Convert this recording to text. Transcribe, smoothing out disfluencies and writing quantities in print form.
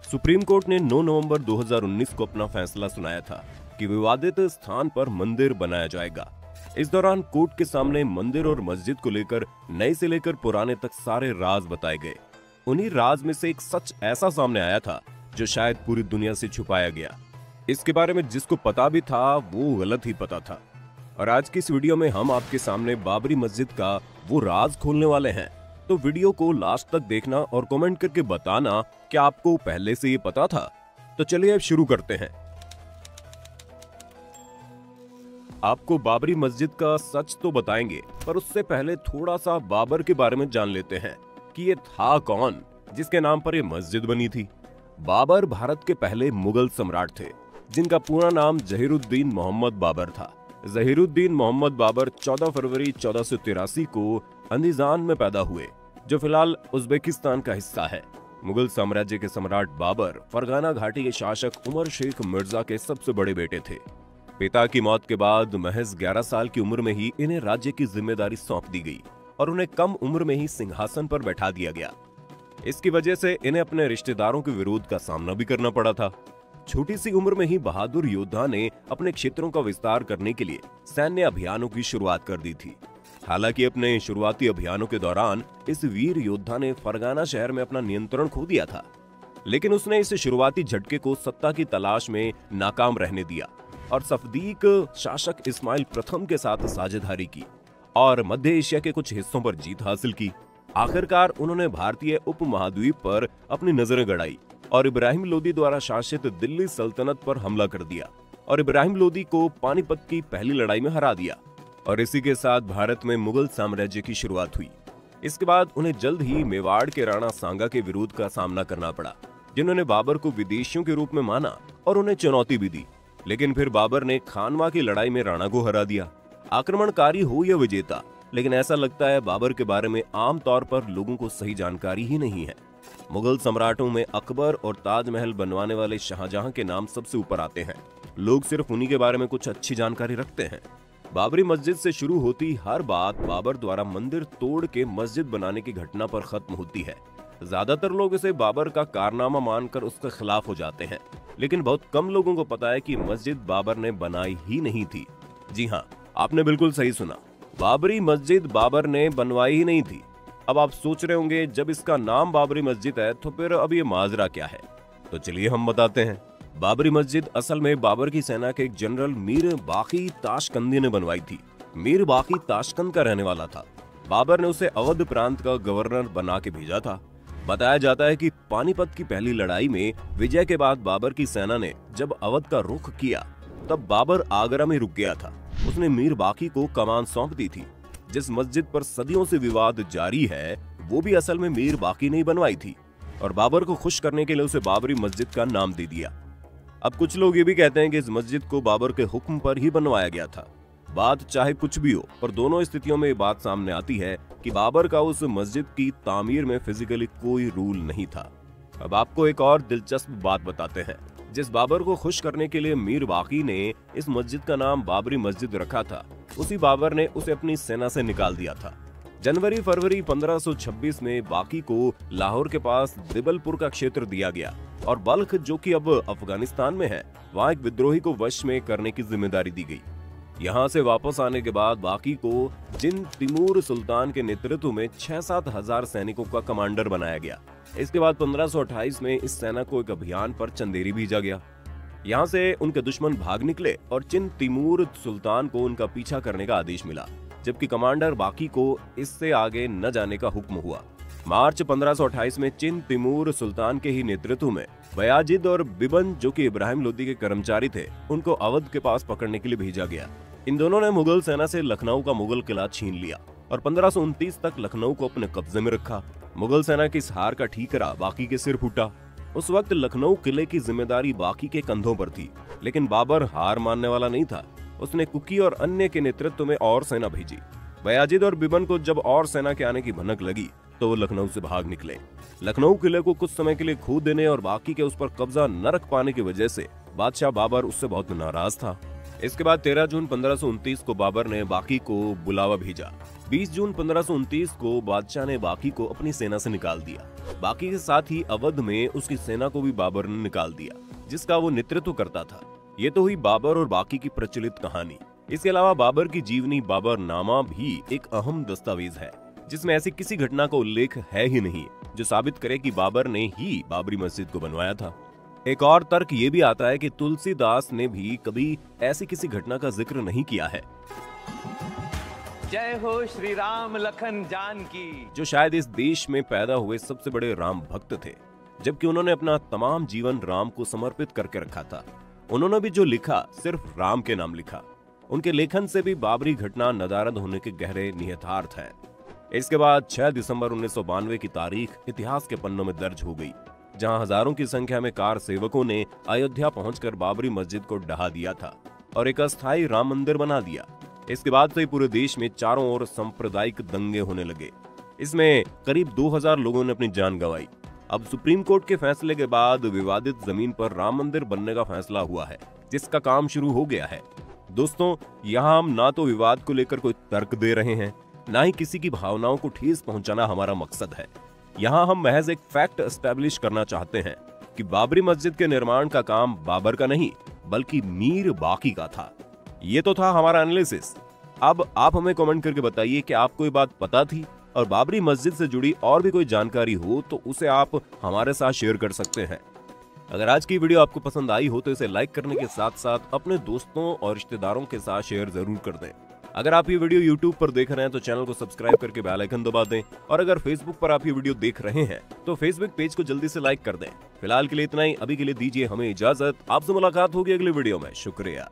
Supreme court ने 9 नवंबर 2019 को अपना फैसला सुनाया था कि विवादित स्थान पर मंदिर बनाया जाएगा। इस दौरान कोर्ट के सामने मंदिर और मस्जिद को लेकर नए से लेकर पुराने तक सारे राज बताए गए। उन्हीं राज में से एक सच ऐसा सामने आया था जो शायद पूरी दुनिया से छुपाया गया। इसके बारे में जिसको पता भी था वो गलत ही पता था। और आज की इस वीडियो में हम आपके सामने बाबरी मस्जिद का वो राज खोलने वाले हैं। तो वीडियो को लास्ट तक देखना और कमेंट करके बताना कि आपको पहले से ये पता था। तो चलिए अब शुरू करते हैं। आपको बाबरी मस्जिद का सच तो बताएंगे, पर उससे पहले थोड़ा सा बाबर के बारे में जान लेते हैं कि ये था कौन जिसके नाम पर ये मस्जिद बनी थी। बाबर भारत के पहले मुगल सम्राट थे जिनका पूरा नाम जहीरुद्दीन मोहम्मद बाबर था। जहीरुद्दीन मोहम्मद बाबर 14 फरवरी 1483 को अंदीजान में पैदा हुए, जो फिलहाल उज्बेकिस्तान का हिस्सा है। मुगल साम्राज्य के सम्राट बाबर फरगाना घाटी के शासक उमर शेख मिर्जा के सबसे बड़े बेटे थे। पिता की मौत के बाद महज 11 साल की उम्र में ही इन्हें राज्य की जिम्मेदारी सौंप दी गई और उन्हें कम उम्र में ही सिंहासन पर बैठा दिया गया। इसकी वजह से इन्हें अपने रिश्तेदारों के विरोध का सामना भी करना पड़ा था। छोटी सी उम्र में ही बहादुर योद्धा ने अपने क्षेत्रों का विस्तार करने के लिए सैन्य अभियानों की शुरुआत कर दी थी। हालांकि अपने शुरुआती अभियानों के दौरान इस वीर योद्धा ने फरगाना शहर में अपना नियंत्रण खो दिया था, लेकिन उसने इस शुरुआती झटके को सत्ता की तलाश में नाकाम रहने दिया और सफदीक शासक इस्माइल प्रथम के साथ साझेदारी की और मध्य एशिया के कुछ हिस्सों पर जीत हासिल की। आखिरकार उन्होंने भारतीय उपमहाद्वीप पर अपनी नजरें गड़ाई और इब्राहिम लोदी द्वारा शासित दिल्ली सल्तनत पर हमला कर दिया और इब्राहिम लोदी को पानीपत की पहली लड़ाई में हरा दिया। और इसी के साथ भारत में मुगल साम्राज्य की शुरुआत हुई। इसके बाद उन्हें जल्द ही मेवाड़ के राणा सांगा के विरोध का सामना करना पड़ा, जिन्होंने बाबर को विदेशियों के रूप में माना और उन्हें चुनौती भी दी। लेकिन फिर बाबर ने खानवा की लड़ाई में राणा को हरा दिया। आक्रमणकारी हो या विजेता, लेकिन ऐसा लगता है बाबर के बारे में आम तौर पर लोगों को सही जानकारी ही नहीं है। मुगल सम्राटों में अकबर और ताजमहल बनवाने वाले शाहजहां के नाम सबसे ऊपर आते हैं। लोग सिर्फ उन्हीं के बारे में कुछ अच्छी जानकारी रखते हैं। बाबरी मस्जिद से शुरू होती हर बात बाबर द्वारा मंदिर तोड़ के मस्जिद बनाने की घटना पर खत्म होती है। ज्यादातर लोग इसे बाबर का कारनामा मानकर उसके खिलाफ हो जाते हैं, लेकिन बहुत कम लोगों को पता है कि मस्जिद बाबर ने बनाई ही नहीं थी। जी हाँ, आपने बिल्कुल सही सुना, बाबरी मस्जिद बाबर ने बनवाई ही नहीं थी। अब आप सोच रहे होंगे, जब इसका नाम बाबरी मस्जिद है तो फिर अब ये माजरा क्या है? तो चलिए हम बताते हैं। बाबरी मस्जिद असल में बाबर की सेना के एक जनरल मीर बाकी ताशकंदी ने बनवाई थी। मीर बाकी ताशकंद का रहने वाला था। बाबर ने उसे अवध प्रांत का गवर्नर बना के भेजा था। बताया जाता है कि पानीपत की पहली लड़ाई में विजय के बाद बाबर की सेना ने जब अवध का रुख किया, तब बाबर आगरा में रुक गया था। उसने मीर बाकी को कमान सौंप दी थी। जिस मस्जिद पर सदियों से विवाद जारी है, वो भी असल में मीर बाकी ने बनवाई थी और बाबर को खुश करने के लिए उसे बाबरी मस्जिद का नाम दे दिया। अब कुछ लोग ये भी कहते हैं कि इस मस्जिद को बाबर के हुक्म पर ही बनवाया गया था। बात चाहे कुछ भी हो, पर दोनों स्थितियों में ये बात सामने आती है कि बाबर का उस मस्जिद की तामीर में फिजिकली कोई रूल नहीं था। अब आपको एक और दिलचस्प बात बताते हैं। जिस बाबर को खुश करने के लिए मीर बाकी ने इस मस्जिद का नाम बाबरी मस्जिद रखा था, उसी बाबर ने उसे अपनी सेना से निकाल दिया था। जनवरी फरवरी 1526 में बाकी को लाहौर के पास दिबलपुर का क्षेत्र दिया गया और बल्ख, जो कि अब अफगानिस्तान में है, वहां एक विद्रोही को वश में करने की जिम्मेदारी दी गई। यहां से वापस आने के बाद बाकी को जिन तिमूर सुल्तान के नेतृत्व में 6-7 हजार सैनिकों का कमांडर बनाया गया। इसके बाद 1528 में इस सेना को एक अभियान पर चंदेरी भेजा गया। यहाँ से उनके दुश्मन भाग निकले और चिन तिमूर सुल्तान को उनका पीछा करने का आदेश मिला, जबकि कमांडर बाकी को इससे आगे न जाने का हुक्म हुआ। मार्च 1528 में चिन तिमूर सुल्तान के ही नेतृत्व में बयाजिद और बिबन, जो कि इब्राहिम लोदी के कर्मचारी थे, उनको अवध के पास पकड़ने के लिए भेजा गया। इन दोनों ने मुगल सेना से लखनऊ का मुगल किला छीन लिया और 1529 तक लखनऊ को अपने कब्जे में रखा। मुगल सेना की इस हार का ठीकरा बाकी के सिर फूटा। उस वक्त लखनऊ किले की जिम्मेदारी बाकी के कंधों पर थी, लेकिन बाबर हार मानने वाला नहीं था। उसने कुकी और अन्य के नेतृत्व में और सेना भेजी। बयाजिद और बिबन को जब और सेना के आने की भनक लगी तो वो लखनऊ से भाग निकले। लखनऊ किले को कुछ समय के लिए खो देने और बाकी के उस पर कब्जा न रख पाने की वजह से बादशाह बाबर उससे बहुत नाराज था। इसके बाद 13 जून 1529 को बाबर ने बाकी को बुलावा भेजा। 20 जून 1529 को बादशाह ने बाकी को अपनी सेना से निकाल दिया। बाकी के साथ ही अवध में उसकी सेना को भी बाबर ने निकाल दिया, जिसका वो नेतृत्व करता था। ये तो हुई बाबर और बाकी की प्रचलित कहानी। इसके अलावा बाबर की जीवनी बाबरनामा भी एक अहम दस्तावेज है, जिसमें ऐसी किसी घटना का उल्लेख है ही नहीं जो साबित करे कि बाबर ने ही बाबरी मस्जिद को बनवाया था। एक और तर्क ये भी आता है कि तुलसीदास ने भी कभी ऐसी किसी घटना का जिक्र नहीं किया है। जय हो श्री राम लखन जानकी, जो शायद इस देश में पैदा हुए सबसे बड़े राम भक्त थे, जबकि उन्होंने अपना तमाम जीवन राम को समर्पित करके रखा था। उन्होंने भी जो लिखा सिर्फ राम के नाम लिखा। उनके लेखन से भी बाबरी घटना नदारद होने के गहरे निहितार्थ हैं। इसके बाद 6 दिसंबर 1992 की तारीख इतिहास के पन्नों में दर्ज हो गई, जहां हजारों की संख्या में कार सेवकों ने अयोध्या पहुंचकर बाबरी मस्जिद को ढहा दिया था और एक अस्थायी राम मंदिर बना दिया। इसके बाद से पूरे देश में चारों ओर सांप्रदायिक दंगे होने लगे। इसमें करीब 2000 लोगों ने अपनी जान गंवाई। अब सुप्रीम कोर्ट के फैसले के बाद विवादित जमीन पर राम मंदिर बनने का फैसला हुआ है, जिसका काम शुरू हो गया है। दोस्तों, यहाँ हम ना तो विवाद को लेकर कोई तर्क दे रहे हैं, ना ही किसी की भावनाओं को ठेस पहुंचाना हमारा मकसद है। यहाँ हम महज एक फैक्ट एस्टैब्लिश करना चाहते हैं कि बाबरी मस्जिद के निर्माण का काम बाबर का नहीं बल्कि मीर बाकी का था। ये तो था हमारा एनालिसिस। अब आप हमें कमेंट करके बताइए कि आपको ये बात पता थी, और बाबरी मस्जिद से जुड़ी और भी कोई जानकारी हो तो उसे आप हमारे साथ शेयर कर सकते हैं। अगर आज की वीडियो आपको पसंद आई हो तो इसे लाइक करने के साथ साथ अपने दोस्तों और रिश्तेदारों के साथ शेयर जरूर कर दें। अगर आप ये वीडियो YouTube पर देख रहे हैं तो चैनल को सब्सक्राइब करके बेल आइकन दबा दें, और अगर Facebook पर आप ये वीडियो देख रहे हैं तो Facebook पेज को जल्दी से लाइक कर दें। फिलहाल के लिए इतना ही। अभी के लिए दीजिए हमें इजाजत। आपसे मुलाकात होगी अगले वीडियो में। शुक्रिया।